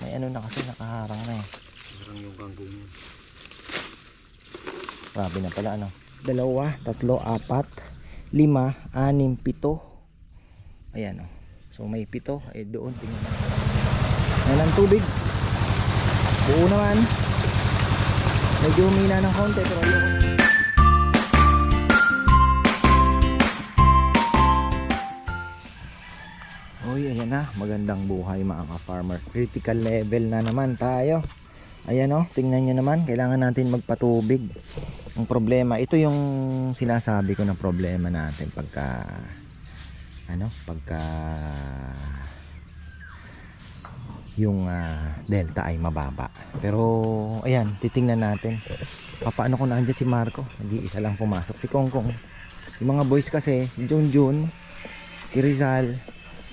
may ano na kasi nakaharang na eh. Parang yung kangkong yun. Grabe na pala ano. 2, 3, 4, 5, 6, 7. Ayan oh. So may 7 eh doon tingnan mo. Yan ang tubig. Buo naman. Medyo humina ng konti pero yun. Uy, ayan na. Magandang buhay mga ka-farmer. Critical level na naman tayo. Ayan oh, tingnan nyo naman. Kailangan natin magpatubig. Ang problema, ito yung sinasabi ko ng problema natin pagka yung delta ay mababa. Pero ayan, titingnan natin paano kung nandiyan si Marco. Hindi isa lang pumasok, si Kongkong. Yung mga boys kasi, Junjun, si Rizal,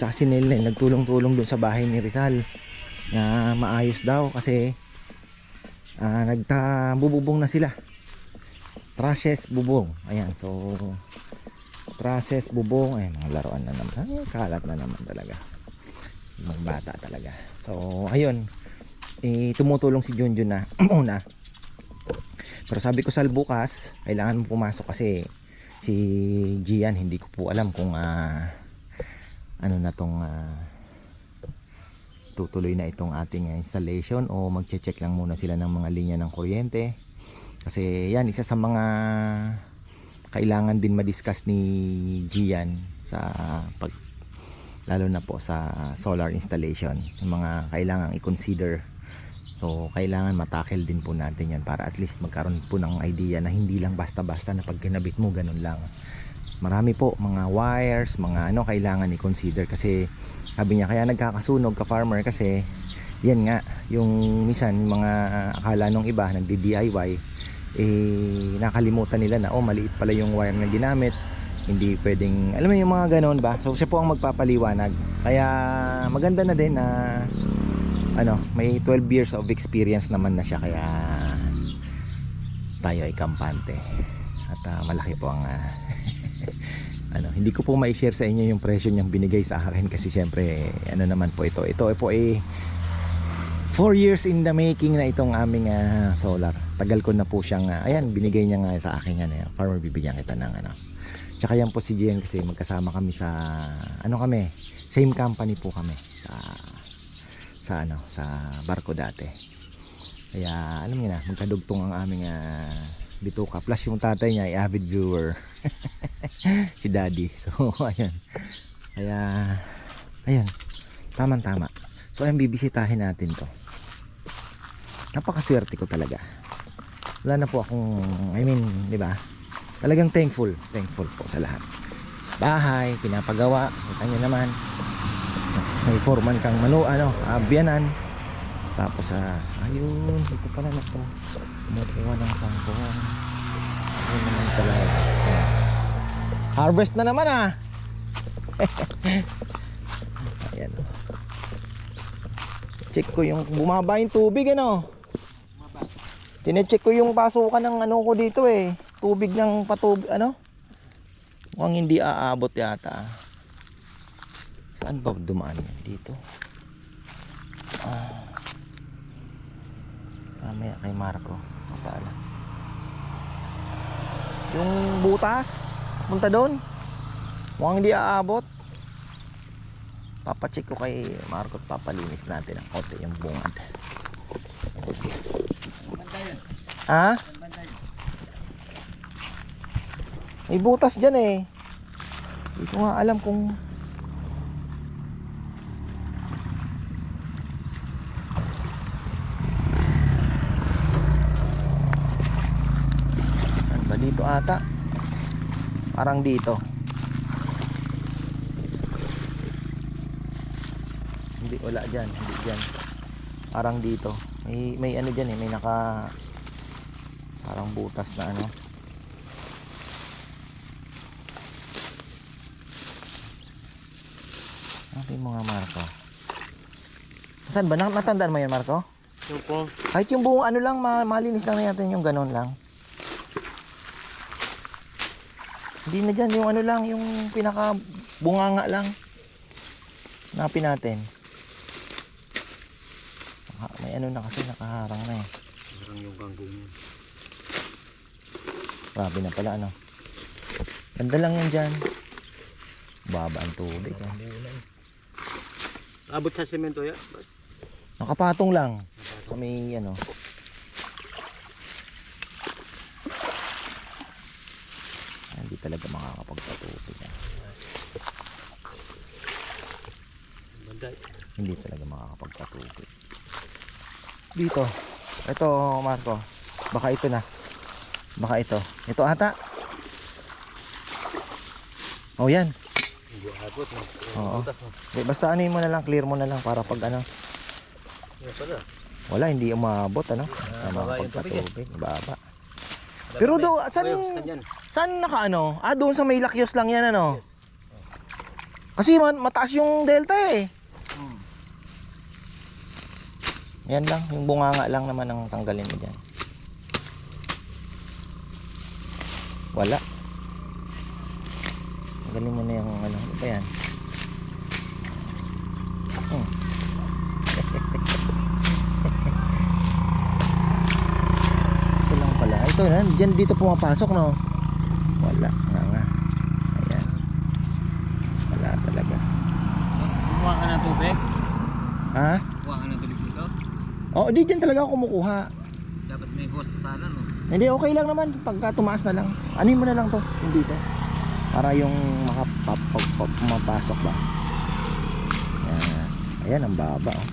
tsaka si Nilne, nagtulong-tulong dun sa bahay ni Rizal na maayos daw kasi bububong na sila. Trashes, bubong. Ayan, so trashes, bubong. Ay, mga laruan na naman. Ay, kalat na naman talaga. Mga bata talaga. So, ayun. Tumutulong si Junjun na una. Pero sabi ko sa bukas, kailangan mo pumasok kasi si Gian, hindi ko po alam kung ano na tong tutuloy na itong ating installation o magche-check lang muna sila ng mga linya ng kuryente. Kasi yan, isa sa mga kailangan din ma-discuss ni Gian sa lalo na po sa solar installation, yung mga kailangan i-consider. So kailangan matakel din po natin yan para at least magkaroon po ng idea na hindi lang basta-basta na pag kinabit mo ganun lang. Marami po mga wires, mga kailangan i-consider kasi sabi niya kaya nagkakasunog ka farmer kasi yan nga, yung minsan mga akala nung iba nagdi-DIY nakalimutan nila na maliit pala yung wire na ginamit, hindi pwedeng, alam mo yung mga ganon ba. So siya po ang magpapaliwanag, kaya maganda na din na may 12 years of experience naman na siya, kaya tayo ay kampante at malaki po ang hindi ko po mai-share sa inyo yung presyo niyang binigay sa akin kasi syempre naman po ito po 4 years in the making na itong aming solar. Tagal ko na po siyang ayan, binigay niya nga sa akin farmer, bibigyan kita ng tsaka yan po si Gian kasi magkasama kami sa kami, same company po kami sa barko dati. Kaya alam niyo na, magkadugtong ang aming bituka, plus yung tatay niya ay avid viewer. Si daddy. So ayan, kaya ayan, tama. So ayan, bibisitahin natin to. Napakaswerte ko talaga. Wala na po akong, di ba? Talagang thankful po sa lahat. Bahay, pinapagawa, kita nyo naman. May foreman kang biyanan. Tapos ayun, ito pala na to. Kumukuha ng tangkong. Ayun naman talaga. Harvest na naman Ayan. Check ko yung bumaba yung tubig Tine-check ko yung pasukan ng ko dito tubig ng patubig mukhang hindi aabot yata. Saan ba dumaan dito? Mamaya kay Marco mapala. Yung butas punta doon mukhang hindi aabot. Papacheck ko kay Marco at papalinis natin ang konti yung bungad. May butas dyan hindi ko nga alam kung saan ba dito ata, parang dito. Hindi, wala dyan, hindi dyan, parang dito may dyan may parang butas na natin mo nga Marco. Saan ba? Natandaan mo yan Marco? Opo. Kahit yung buong lang malinis lang natin yung ganon lang. Hindi na dyan yung lang, yung pinaka bunganga lang. Hanapin natin. May ano na kasi nakaharang na eh. Parang yung kangkong niya. Grabe na pala ano. Ganda lang yan dyan. Baba ang tubig. Abot sa semento yan? Nakapatong lang. Kami ano. Hindi talaga makakapagpatubig. Banday. Hindi talaga makakapagpatubig. Dito. Ito Marco. Baka ito na. Baka ito. Ito ata. Oh yan. Hindi abot no. Oo. Butas no. Basta ano mo na lang. Clear mo na lang para pag ano. Yan pala. Wala. Hindi umabot ano. Baba yung tubig Makakapagpatubig. Baba. Pero do, saan naka ano? Ah, doon sa may lakyos lang yan ano? Kasi mataas yung delta eh. Yan lang, yung bunganga lang naman ang tanggalin mo dyan. Wala. Tanggalin mo na yung ano ba yan? Ito lang pala. Ito na, dyan dito pumapasok no? Wala, nga. Ayan. Wala talaga. Kumuha ka ng tubig? Ha? Kumuha ka ng tubig dito? Oo, di dyan talaga ako kumukuha. Dapat may hose sana no? Hindi, okay lang naman. Pagka tumaas na lang. Anin mo na lang to, yung dito. Para yung mapasok ba. Ayan. Ayan, ang baba oh.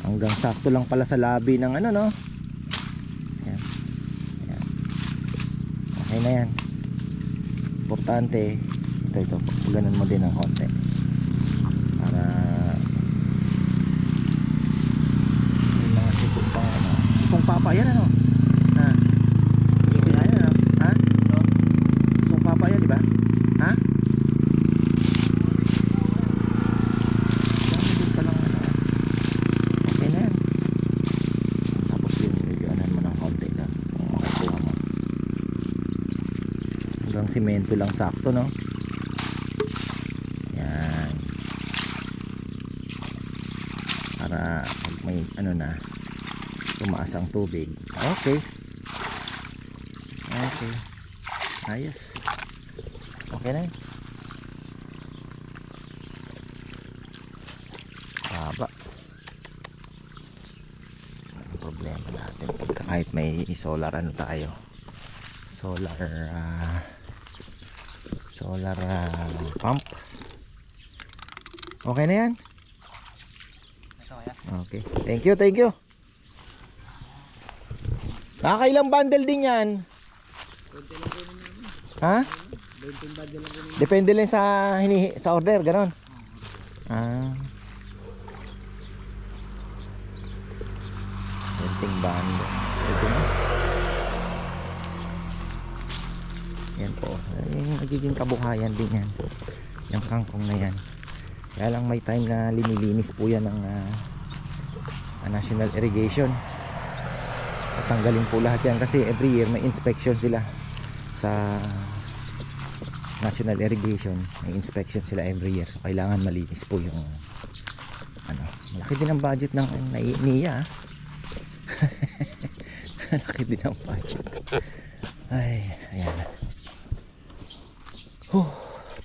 Hanggang sakto lang pala sa labi ng ano no. Ayan. Ayan. Okay na yan. Importante. Ito. Ganun mo din ng konti. Para yung mga susupang ano. Susupang papa yan ano. Ha? Hindi na yan ano. Ha? Susupang papa yan diba? Ha? Dami pa lang ano. Okay na yan. Tapos yun, milyonan mo ng konti lang. Kung makakuha mo. Hanggang simento lang sakto no. Yan. Para pag may ano na tumaas ang tubig. Okay. Okay. Ayos. Okay na yun. Haba. Ang problema natin pagka kahit may solar ano tayo. Solar pump. Okay na yan. Okay. Thank you. Nakakailang bundle din yan? Ha? Depende lang sa order, ganon. Ah. 20 bundle. Ito na. Yan po. Yung nagiging kabuhayan din yan. Yung kangkong na yan. Kaya lang may time na linilinis po yan ng National Irrigation. Tatanggalin po lahat yan kasi every year may inspection sila sa National Irrigation. May inspection sila every year. So kailangan malinis po yung ano. Malaki din ang budget ng NIA. Malaki din ang budget. Ay, ayan.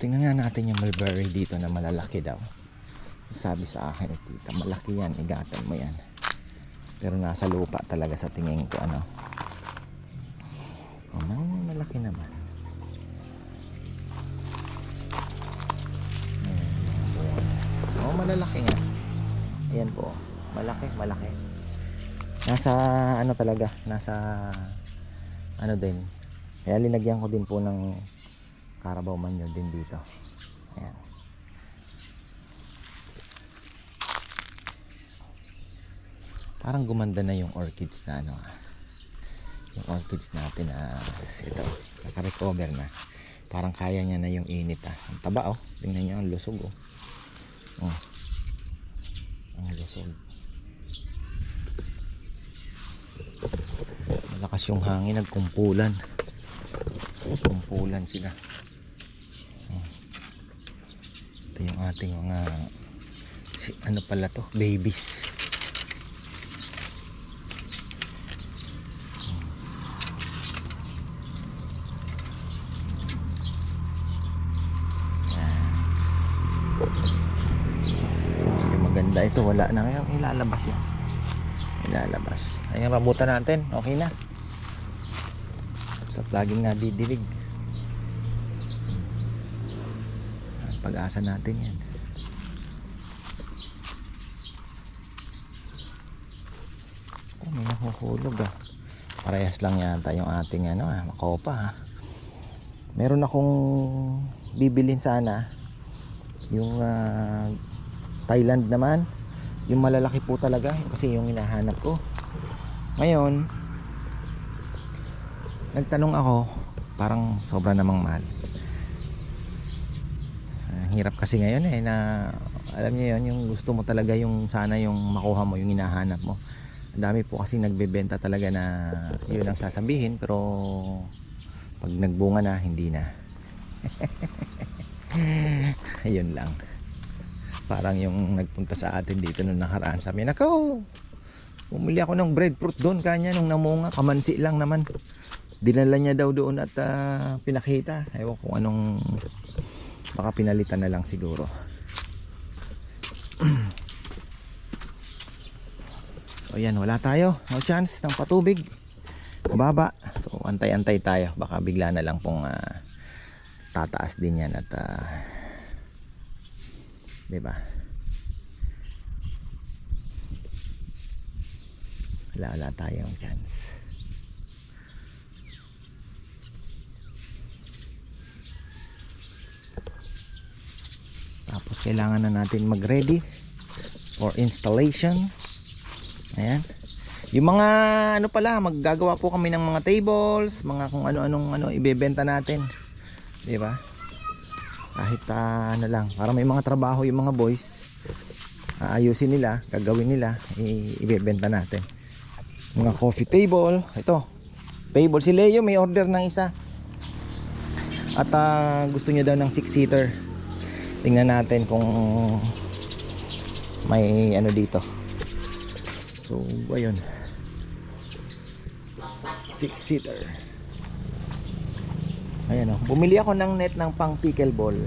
Tingnan nga natin yung mulberry dito na malalaki daw. Sabi sa akin ni tita, malaki yan, igatan mo yan. Pero nasa lupa talaga sa tingin ko ano. Malaki naman. Malalaki nga. Ayan po. Malaki. Nasa ano talaga, nasa ano din. Kaya linagyan ko din po ng Carabao manure din dito. Ayan. Parang gumanda na yung orchids na ano. Yung orchids natin na ito, naka-recover na. Parang kaya niya na yung init Ang taba oh. Tingnan niyo ang lusog oh. Ang lusog. Malakas yung hangin, nagkumpulan sila. Ito yung ating mga Ano pala to? Babies. Maganda ito, wala na ngayon, ilalabas yan. Ilalabas. Ayun, rambutan natin, okay na. Sa laging nadidilig. Ang pag-asa natin yan. Oh, may nahuhulog ah. Parehas lang yata yung ating makopa ha. Meron akong bibilin sana. Yung Thailand naman, yung malalaki po talaga kasi yung hinahanap ko. Ngayon nagtanong ako, parang sobra namang mahal. Hirap kasi ngayon na alam niyo yun, yung gusto mo talaga yung sana yung makuha mo yung hinahanap mo. Ang dami po kasi nagbebenta talaga na yun ang sasabihin, pero pag nagbunga na, hindi na. Ayun lang. Parang yung nagpunta sa atin dito nung nakaraan, sabi niya, nako, bumili ako ng breadfruit doon kanya nung namunga, kamansi lang naman. Dinala niya daw doon at pinakita. Ewan kung anong, baka pinalitan na lang siguro. So yan, wala tayo, no chance ng patubig, baba. So antay-antay tayo, baka bigla na lang pong tataas din yan at diba? Wala tayong chance. Tapos kailangan na natin mag-ready for installation. Ayan. Yung mga pala, maggagawa po kami ng mga tables, mga kung ano-anong ibebenta natin. 'Di ba? Kahit lang, para may mga trabaho yung mga boys. Aayusin nila, gagawin nila, ibebenta natin. Mga coffee table, ito. Table si Leo may order ng isa. At gusto niya daw ng 6-seater. Tingnan natin kung may dito. So, ayun. 6-seater. Ayan bumili ako ng net ng pang pickleball.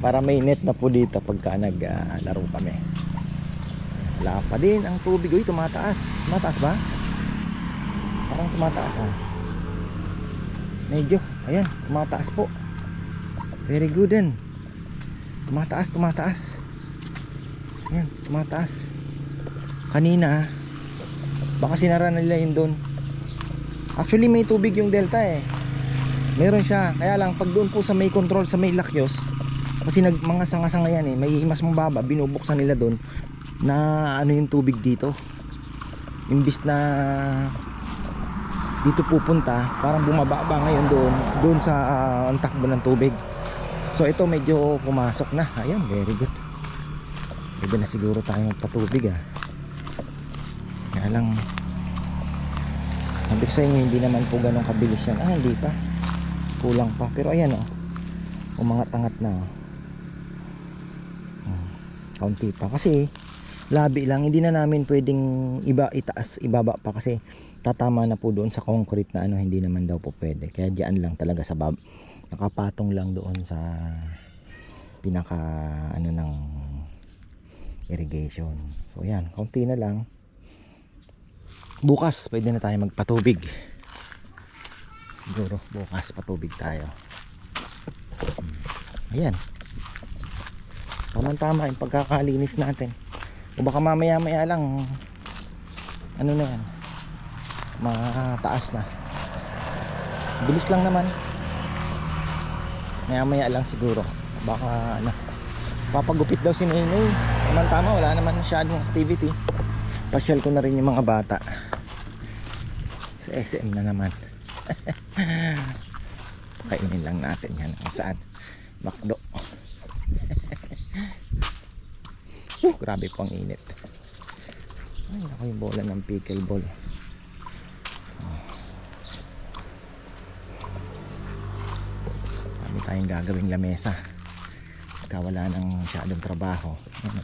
Para may net na po dito pagka naglaro kami. Wala pa din ang tubig. Uy, tumataas. Tumataas ba? Parang tumataas Medyo. Ayan, tumataas po. Very good din. Tumataas. Ayan, tumataas. Kanina baka sinara nila yun doon. Actually may tubig yung delta meron siya, kaya lang pag doon po sa may control sa may lakyos, kasi mga sanga-sanga yan may mas mababa, binubuksan nila doon na yung tubig dito, imbis na dito pupunta, parang bumababa ngayon doon sa ang takbo ng tubig. So ito medyo pumasok na. Ayan, very good. Pwede na siguro tayo magpatubig kaya lang sabi ko sa inyo, hindi naman po ganun kabilis yan. Hindi pa, kulang pa, pero ayan umangat-angat na kaunti pa kasi labi lang, hindi na namin pwedeng itaas, ibaba pa kasi tatama na po doon sa concrete na hindi naman daw po pwede, kaya diyan lang talaga sa nakapatong lang doon sa pinaka ng irrigation. So yan, kaunti na lang. Bukas pwede na tayo magpatubig. Siguro bukas patubig tayo. Ayan. Tama-tama yung pagkakalinis natin. O baka mamaya-maya lang na yan, mataas na. Bilis lang naman. Maya-maya lang siguro. Baka papagupit daw si Ninoy. Tama-tama, wala naman masyadong activity. Pasyal ko na rin yung mga bata sa SM na naman. Kainin lang natin yan kung saan McDo. Grabe po ang init. Ay naku, yung bola ng pickleball. Dami tayong gagawing lamesa. wala nang masyadong trabaho. Ano,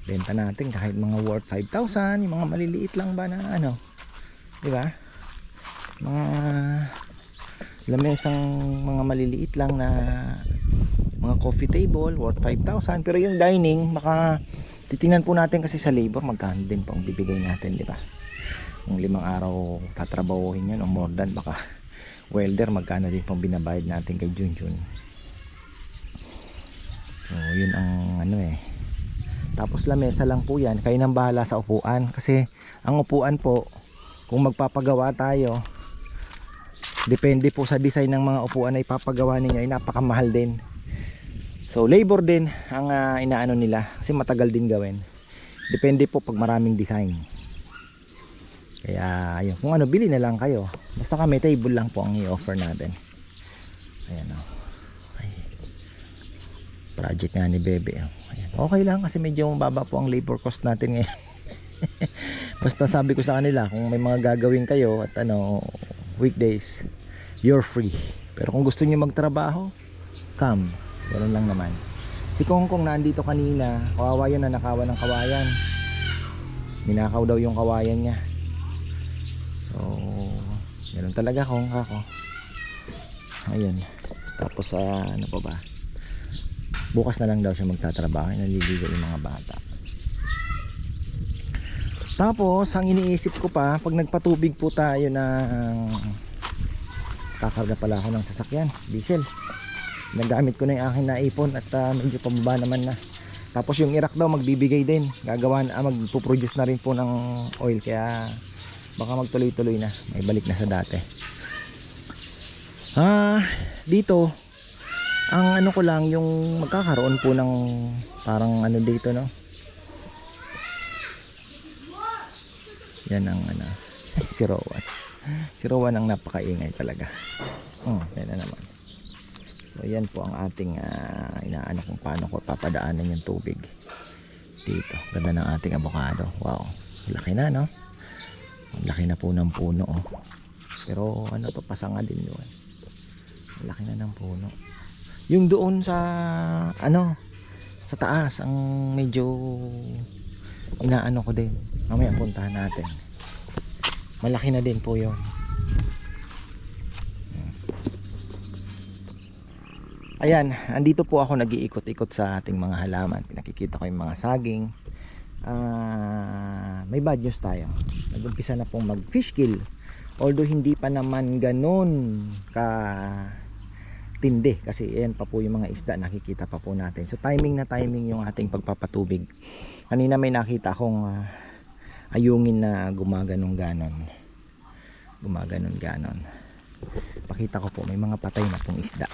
benta natin kahit mga worth 5,000, yung mga maliliit lang ba na ano, di ba? Mga lamesang mga maliliit lang na mga coffee table worth 5,000, pero yung dining baka titingnan po natin kasi sa labor magkano din pang bibigay natin, di ba? Kung 5 araw tatrabahuhin yan o more than, baka welder magkano din pang binabayad natin kay Junjun. So yun ang ano eh. Tapos lamesa lang po yan, kayo nang bahala sa upuan, kasi ang upuan po kung magpapagawa tayo, depende po sa design ng mga upuan na ipapagawa ninyo ay napakamahal din. So labor din ang inaano nila kasi matagal din gawin. Depende po pag maraming design. Kaya ayun, kung ano bili na lang kayo. Basta kami table lang po ang i-offer natin. Ayan o. Project nga ni Bebe. Ayan. Okay lang kasi medyo mababa po ang labor cost natin ngayon. Basta sabi ko sa kanila kung may mga gagawin kayo at ano weekdays, you're free. Pero kung gusto niyo magtrabaho, come. Ganun lang naman. Si Kongkong nandito kanina, kawawa yun na nakawan ng kawayan. Ninakaw daw yung kawayan niya. So, ganun talaga Kong ako. Ayun. Tapos ano pa ba? Bukas na lang daw siya magtatrabaho. Naliligo yung mga bata. Tapos, ang iniisip ko pa, pag nagpatubig po tayo ng kakarga pala ako ng sasakyan, diesel. Nagamit ko na yung aking naipon at medyo pababa naman na. Tapos yung Iraq daw magbibigay din, gagawa na, magpo-produce na rin po ng oil, kaya baka magtuloy-tuloy na, may balik na sa dati. Dito ang ano ko lang, yung magkakaroon po ng parang ano dito, no? Yan ang ano si Rowan ang napakaingay talaga. Yan na naman. So yan po ang ating inaano kung paano ko papadaanan yung tubig dito. Ganda ng ating avocado. Wow, laki na, no? Laki na po ng puno, oh. Pero ano to, pasanga din yun. Laki na ng puno. Yung doon sa ano sa taas ang medyo inaano ko din. Mamaya puntahan natin. Malaki na din po yun. Ayan, andito po ako nag-iikot-ikot sa ating mga halaman. Pinakikita ko yung mga saging. May bad news tayo. Nag-umpisa na pong mag-fish kill. Although hindi pa naman ganun ka tindi. Kasi ayan pa po yung mga isda nakikita pa po natin. So timing na timing yung ating pagpapatubig. Kanina may nakita akong ayungin na gumaganon-ganon. Gumaganon-ganon. Pakita ko po, may mga patay na pong isda.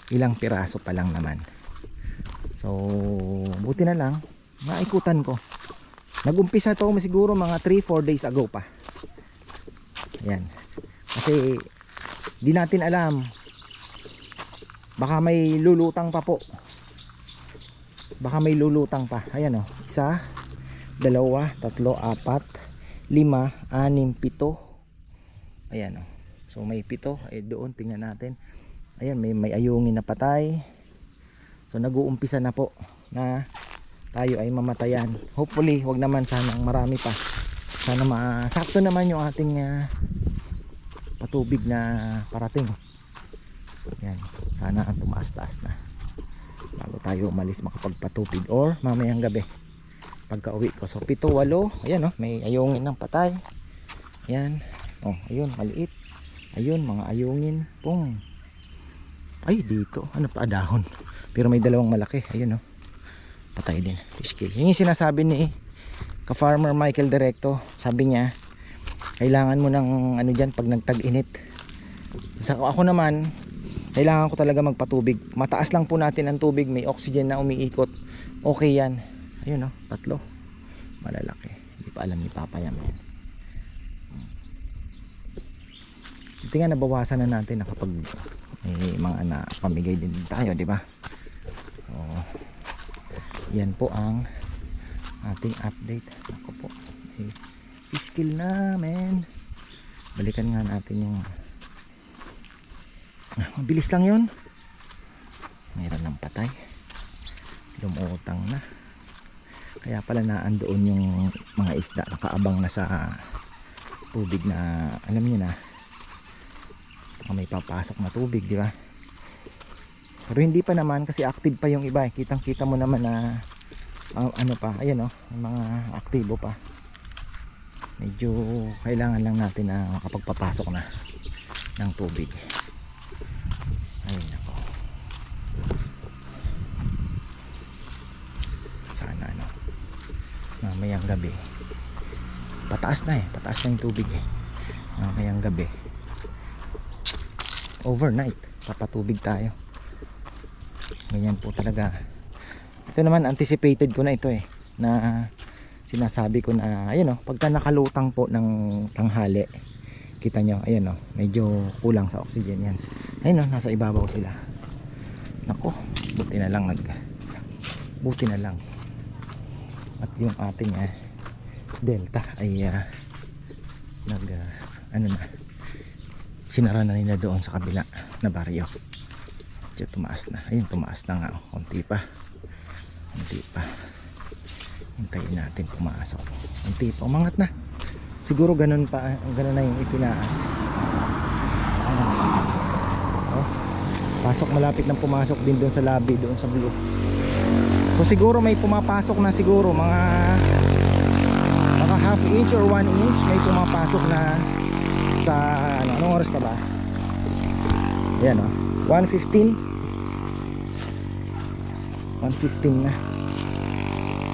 Ilang piraso pa lang naman. So buti na lang naikutan ko. Nagumpisa to siguro mga 3-4 days ago pa. Ayan. Kasi di natin alam, baka may lulutang pa po. Baka may lulutang pa. Ayan o, 1, 2, 3, 4, 5, 6, 7. Ayan o. So may 7 doon, tingnan natin. Ayan, may ayungin na patay. So nag-uumpisa na po na tayo ay mamatayan. Hopefully wag naman sanang marami pa. Sana masakto naman yung ating patubig na parating. Ayan, sana ang tumaas-taas na bago tayo umalis makapagpatubig or mamayang gabi pagka uwi ko. So 7, 8. Ayan o, may ayungin ng patay. Ayan, oh, ayun, maliit. Ayun, mga ayungin pong. Ay, dito, ano pa, dahon. Pero may 2 malaki, ayun o. Patay din, fish kill. Yung sinasabi ni ka-farmer Michael Directo. Sabi niya, kailangan mo ng ano dyan pag nagtag-init. Ako naman, kailangan ko talaga magpatubig. Mataas lang po natin ang tubig, may oxygen na umiikot. Okay yan. Ayun o, 3. Malalaki. Hindi pa alam ni Papa yan. Ito nga, nabawasan na natin na kapag may mga pamigay din tayo, di ba? So, yan po ang ating update. Ako po, fish kill namin. Balikan nga natin yung mabilis lang yun. Mayroon ng patay. lumutang na. Kaya pala naandoon yung mga isda, nakaabang na sa tubig na alam niyo na may papasok na tubig, di ba? Pero hindi pa naman kasi active pa yung iba. Kitang kita mo naman na ano pa, ayan oh, may mga aktibo pa. Medyo kailangan lang natin na makapagpapasok na ng tubig. Ayun ako. Sana ano, mamayang gabi. Pataas na yung tubig eh. Mamayang gabi. Overnight, papatubig tayo. Ganyan po talaga. Ito naman anticipated ko na ito eh, na sinasabi ko na ayun oh, pagka nakalutang po ng tanghali, kita nyo, ayun oh, medyo kulang sa oxygen yan. Ayun oh, nasa ibabaw sila. Nako, buti na lang at yung ating delta ay ano na, sinara na nila doon sa kabila na baryo. Medyo tumaas na, ayun, tumaas na nga oh, konti pa. Hintayin natin pumasok. Konti pa, umangat na. Siguro ganun na yung itinaas. Oh, pasok, malapit ng pumasok din doon sa lobby, doon sa blue. So siguro may pumapasok na siguro mga half inch or 1 inch may pumapasok na sa anong oras na ba? Ayan oh, 1:15 na.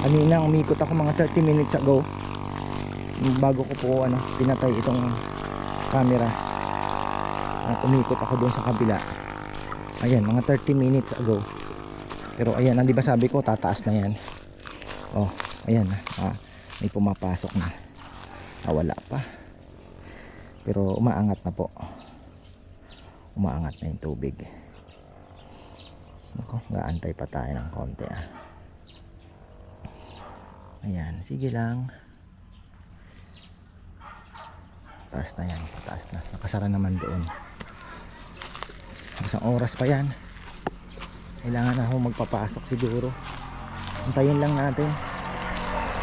Kanina umikot ako mga 30 minutes ago bago ko po pinatay itong camera at umikot ako doon sa kabila. Ayan, mga 30 minutes ago. Pero ayan, di ba sabi ko tataas na yan. Oh, ayan may pumapasok na. Wala pa. Pero umaangat na po. Umaangat na yung tubig. Ako, gaantay pa tayo ng konti Ayan, sige lang. Taas na yan, taas na. Nakasara naman doon. Isang oras pa yan. Kailangan na ako magpapasok siguro. Antayin lang natin.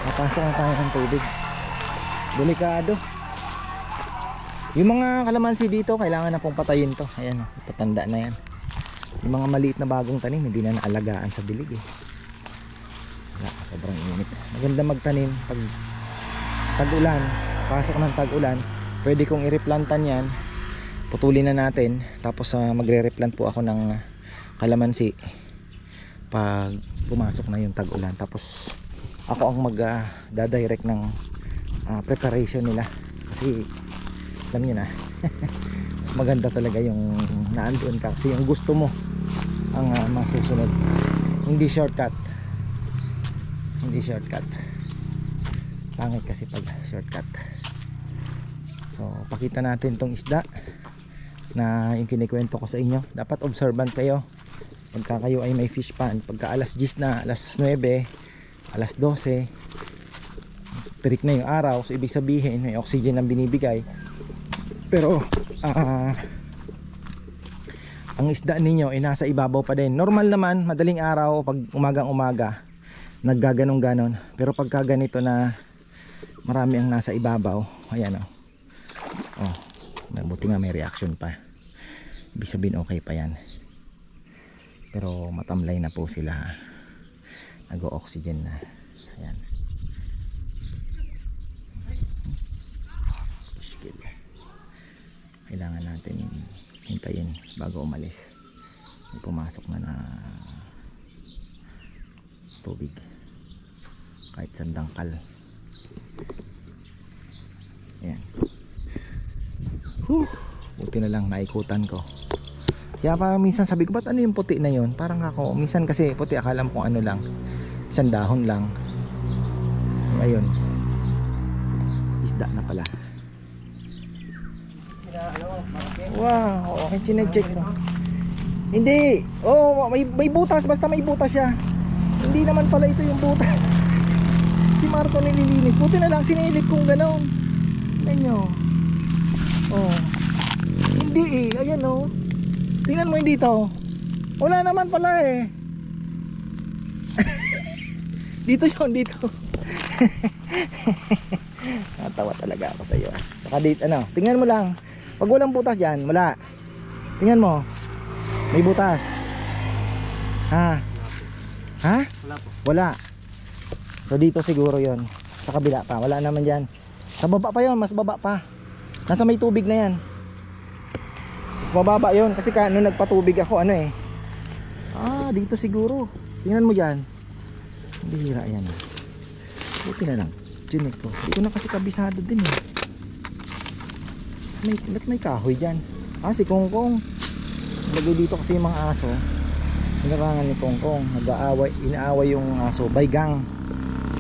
Napasok na tayo ng tubig. Delikado. Yung mga kalamansi dito, kailangan na pong patayin to. Ayan, tatanda na yan. Yung mga maliit na bagong tanim, hindi na naalagaan sa dilig eh. Wala, sobrang init. Maganda magtanim pag tag-ulan. Pasok ng tag-ulan, pwede kong i-replantan yan. Putulin na natin. Tapos magre-replant po ako ng kalamansi pag pumasok na yung tag-ulan. Tapos ako ang magdadirect ng preparation nila. Kasi alam nyo na mas maganda talaga yung naandoon ka kasi yung gusto mo ang masusunod, hindi shortcut. Pangit kasi pag shortcut. So pakita natin tong isda na yung kinikwento ko sa inyo. Dapat observant kayo pagka kayo ay may fish pond. Pagka alas 10 na, alas 9, alas 12 tirik na yung araw, so ibig sabihin may oxygen ang binibigay. Pero ang isda ninyo ay nasa ibabaw pa din. Normal naman, madaling araw pag umagang-umaga naggaganong ganon. Pero pagka ganito na marami ang nasa ibabaw, ayan oh, buti nga may reaction pa. Ibig sabihin okay pa yan. Pero matamlay na po sila. Nag-o-oxygen na. Ayan. Kailangan natin hintayin bago umalis. May pumasok na tubig kahit sandangkal. Ayan. Buti na lang naikutan ko. Kaya pa minsan sabi ko, ba't ano yung puti na yun? Parang ako, minsan kasi puti akala mo kung ano lang, isang dahon lang. Ngayon isda na pala. Wow, okay, chinecheck ko. Hindi. Oh, may butas, basta may butas siya. Hindi naman pala ito yung butas. Si Marco nililinis. Buti na lang sinilip kong gano'n. Tingnan nyo. Oh. Hindi eh, ayan oh. Tingnan mo yung dito. Wala naman pala eh. Dito yun, dito. Natawa talaga ako sa iyo. Baka dito, ano, tingnan mo lang. Pag walang butas dyan, wala. Tingnan mo. May butas. Ha? Ha? Wala po. Wala. So dito siguro yon. Sa kabila pa, wala naman dyan. Sa baba pa yon, mas baba pa. Nasa may tubig na yan. Mas bababa yon. Kasi nung nagpatubig ako, ano eh. Dito siguro. Tingnan mo dyan. Bihira yan. Buti na lang. Diyan ito. Hindi ko na kasi kabisado din eh. Ba't may kahoy dyan? Si Kongkong. Lagay dito kasi yung mga aso. Hinarangan ni Kongkong. Inaaway yung aso. By gang.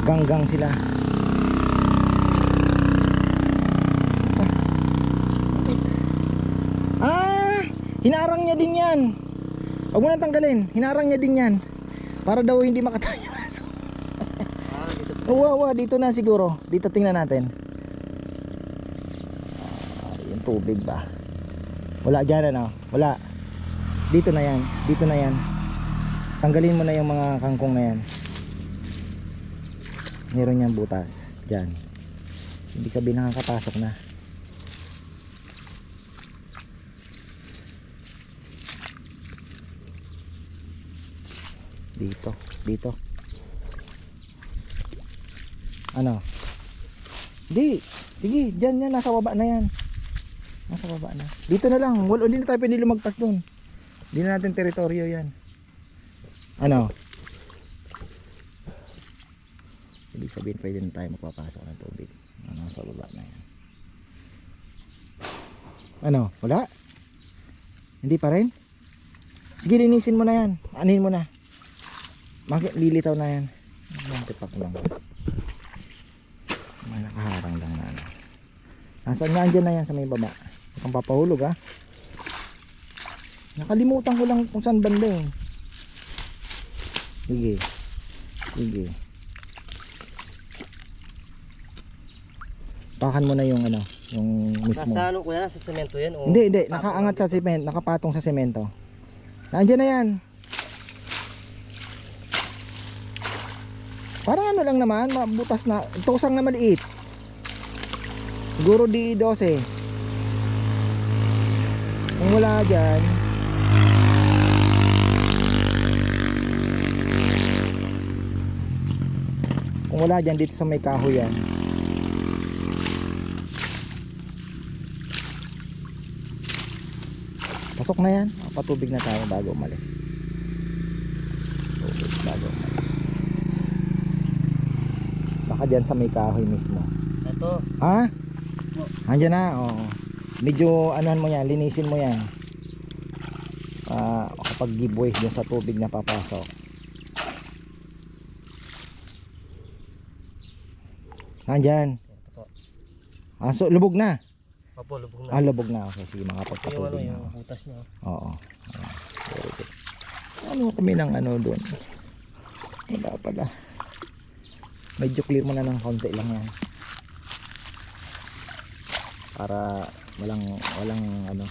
Gang sila. Hinarang niya din yan. Huwag mo nang tanggalin. Hinarang niya din yan. Para daw hindi makatayo yung aso. Dito na siguro. Dito tingnan natin. Yung tubig ba? Wala dyan ano? Wala. Dito na yan. Dito na yan. Tanggalin mo na yung mga kangkong na yan. Meron niyang butas. Dyan. Ibig sabihin nakakapasok na. Dito. Ano? Sige, dyan yan. Nasa baba na yan. Nasa baba na. Dito na lang. Hindi na tayo pwede lumagpas dun. Hindi na natin teritoryo yan. Ano? Ibig sabihin pwede na tayo magpapasok ng tubig. Nasa baba na yan. Ano? Wala? Hindi pa rin? Sige, linisin mo na yan. Anin mo na. Lilitaw na yan. Tipak lang. May nakaharang lang na ano. Nasaan nga dyan na yan sa may baba. Kung papahulog ha. Nakalimutan ko lang kung saan banda eh. Sige. Pakan mo na yung ano, yung mismo. Nasa ano kuya? Sa semento yan? O Hindi. Nakaangat sa semento. Nakapatong sa semento. Nandiyan na yan. Parang ano lang naman, mabutas na. Tusang na maliit. Siguro D12. Kung wala dyan, dito sa may kahoy yan. Pasok na yan. Patubig na tayo bago umalis. Baka dyan sa may kahoy mismo. Ito. Ha? Andyan na, oo. Medyo anuhan mo yan, linisin mo yan. Kapag giveaway dyan sa tubig na papasok. Andyan. So lubog na? Opo, lubog na. Lubog na. Okay, sige, makapagpatubig na. Yung butas niya. Oo. Very good. Ano kami ng ano doon? Wala pala. Medyo clear mo na ng konti lang yan. Para walang ano.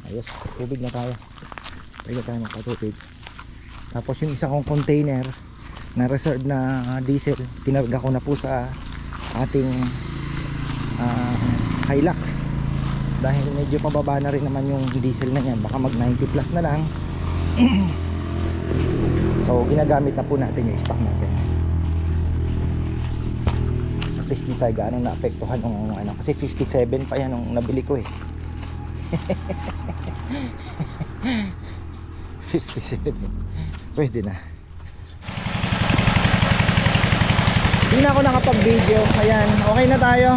Ayos, tubig na tayo. Pwede tayo magpatubig. Tapos yung isa kong container na reserve na diesel, kinarga ko na po sa ating Hilux. Dahil medyo pababa na rin naman yung diesel na yan. Baka mag 90 plus na lang. So ginagamit na po natin yung stock natin. At least di tayo gaano naapektuhan yung ano, kasi 57 pa yan nung nabili ko eh. 57. Pwede na. Hindi na ako nakapag-video. Ayan, okay na tayo.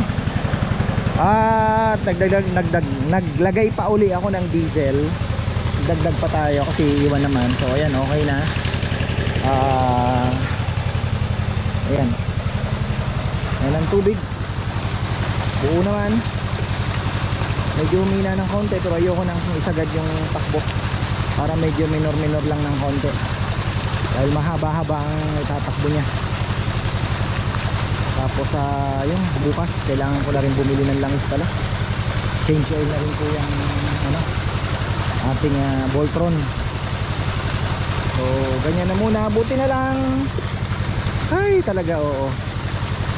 At naglagay pa uli ako ng diesel. Dagdag pa tayo kasi iwan naman. So ayan, okay na. Ayan. Ayan ang tubig. Buo naman. Medyo humina ng konti, pero ayoko nang isagad yung takbo para medyo minor lang ng konti dahil mahaba-haba ang itatakbo niya. Tapos yung bukas kailangan ko na rin bumili ng langis pala. Change oil na rin po yung ano, ating Voltron. So ganyan na muna, buti na lang. Ay talaga, oo.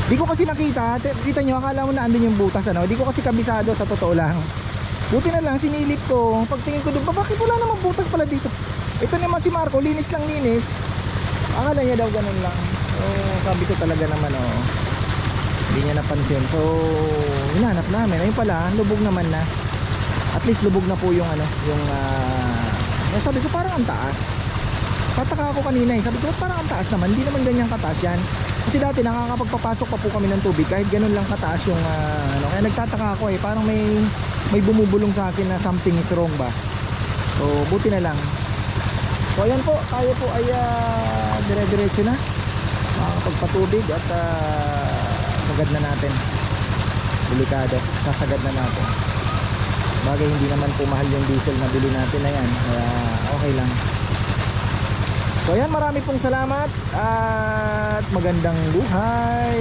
Di ko kasi nakita, kita nyo, akala mo na andun yung butas, ano? Di ko kasi kabisado, sa totoo lang. Buti na lang, sinilip ko. Pagtingin ko doon, bakit wala namang butas pala dito? Ito naman si Marco, linis lang linis. Akala niya daw ganun lang. So sabi ko talaga naman, oh, hindi niya napansin. So hinanap namin, ayun pala, lubog naman na. At least lubog na po yung ano, yung sabi ko parang ang taas. Tataka ako kanina sabi ko parang ang taas naman, hindi naman ganyang kataas yan. Kasi dati nakakapagpapasok pa po kami ng tubig kahit ganun lang kataas yung ano. Kaya nagtataka ako parang may bumubulong sa akin na something is wrong ba. So buti na lang. So ayan po, tayo po ay dire-diretso na makakapagpatubig at sagad na natin. Delikado, sasagad na natin. Bagay hindi naman po mahal yung diesel na bili natin na yan, kaya okay lang. So ayan, marami pong salamat at magandang buhay.